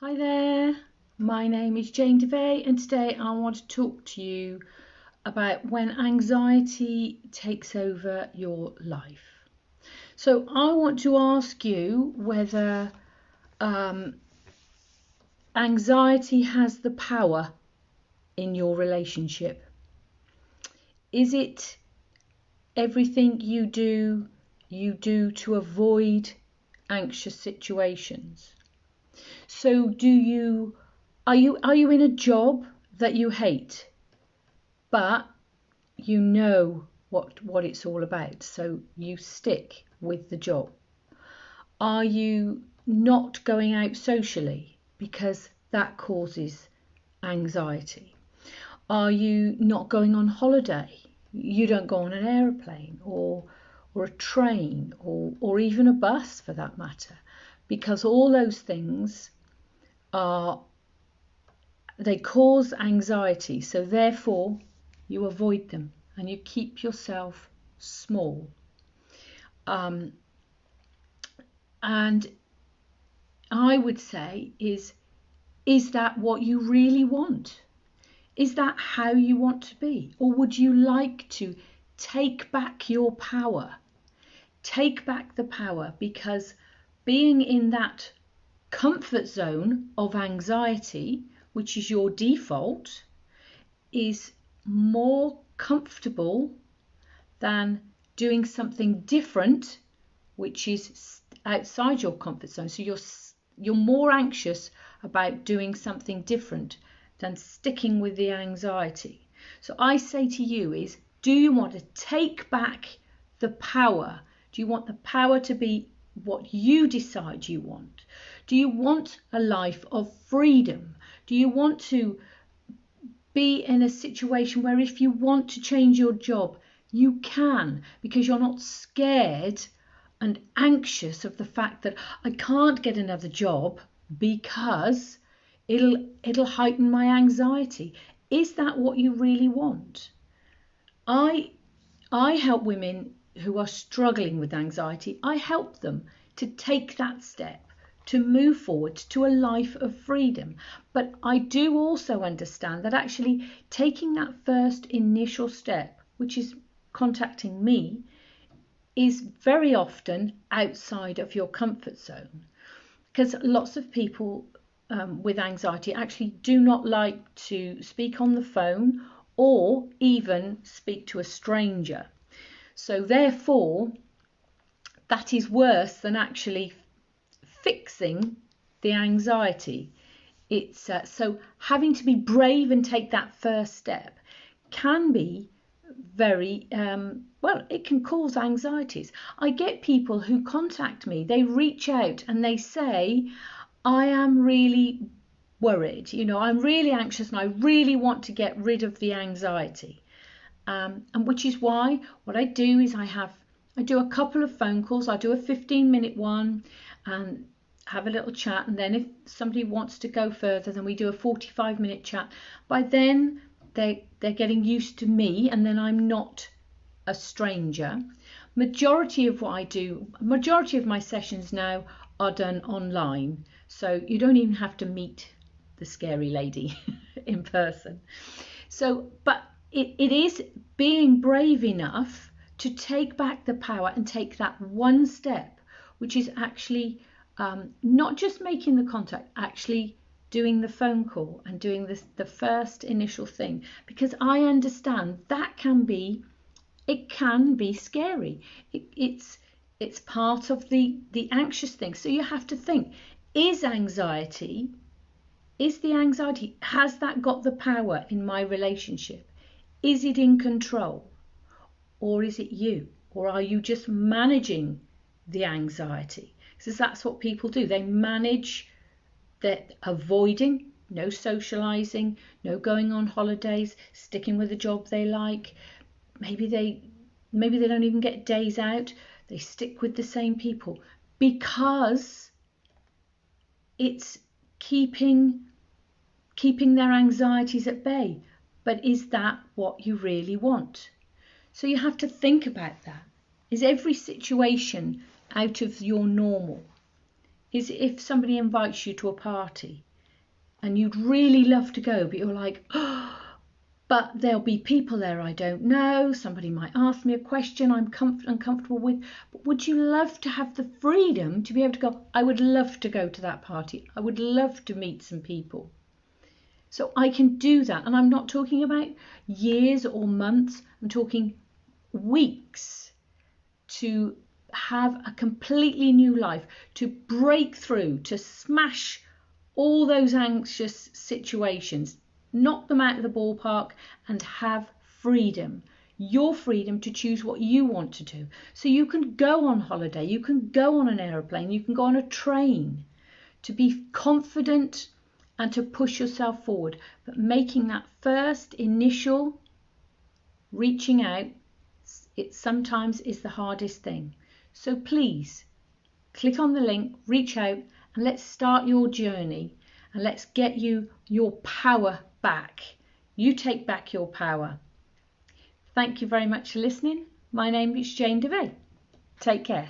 Hi there, my name is Jane DeVay and today I want to talk to you about when anxiety takes over your life. So I want to ask you whether anxiety has the power in your relationship. Is it everything you do to avoid anxious situations? So are you in a job that you hate, but you know what it's all about, so you stick with the job? Are you not going out socially because that causes anxiety? Are you not going on holiday? You don't go on an aeroplane or a train or even a bus for that matter, because all those things they cause anxiety, so therefore you avoid them and you keep yourself small. And I would say is that what you really want? Is that how you want to be? Or would you like to take back your power? Take back the power, because being in that comfort zone of anxiety, which is your default, is more comfortable than doing something different, which is outside your comfort zone. So you're more anxious about doing something different than sticking with the anxiety. So I say to you is, do you want to take back the power? Do you want the power to be what you decide you want? Do you want a life of freedom? Do you want to be in a situation where if you want to change your job, you can, because you're not scared and anxious of the fact that I can't get another job because it'll heighten my anxiety? Is that what you really want? I help women who are struggling with anxiety. I help them to take that step, to move forward to a life of freedom. But I do also understand that actually taking that first initial step, which is contacting me, is very often outside of your comfort zone, because lots of people with anxiety actually do not like to speak on the phone or even speak to a stranger. So therefore, that is worse than actually fixing the anxiety. It's so having to be brave and take that first step can be very well, it can cause anxieties. I get people who contact me, they reach out and they say, I am really worried, I'm really anxious and I really want to get rid of the anxiety. And which is why what I do is I do a couple of phone calls. I do a 15-minute one and have a little chat, and then if somebody wants to go further, then we do a 45-minute chat. By then they're getting used to me, and then I'm not a stranger. Majority of my sessions now are done online, so you don't even have to meet the scary lady in person. So but it is being brave enough to take back the power and take that one step, which is actually not just making the contact, actually doing the phone call and doing the first initial thing, because I understand that it can be scary. It's part of the anxious thing. So you have to think, is the anxiety, has that got the power in my relationship? Is it in control? Or is it you? Or are you just managing the anxiety? Because that's what people do. They manage that, avoiding, no socializing, no going on holidays, sticking with a job they like. Maybe they don't even get days out. They stick with the same people because it's keeping their anxieties at bay. But is that what you really want? So you have to think about that. Is every situation out of your normal? Is if somebody invites you to a party, and you'd really love to go, but you're like, oh, but there'll be people there I don't know. Somebody might ask me a question I'm uncomfortable with. But would you love to have the freedom to be able to go, I would love to go to that party. I would love to meet some people. So I can do that. And I'm not talking about years or months. I'm talking weeks to have a completely new life, to break through, to smash all those anxious situations, knock them out of the ballpark, and have freedom. Your freedom to choose what you want to do. So you can go on holiday, you can go on an aeroplane, you can go on a train, to be confident and to push yourself forward. But making that first initial reaching out, it sometimes is the hardest thing. So please click on the link, reach out, and let's start your journey, and let's get you your power back. You take back your power. Thank you very much for listening. My name is Jane DeVay. Take care.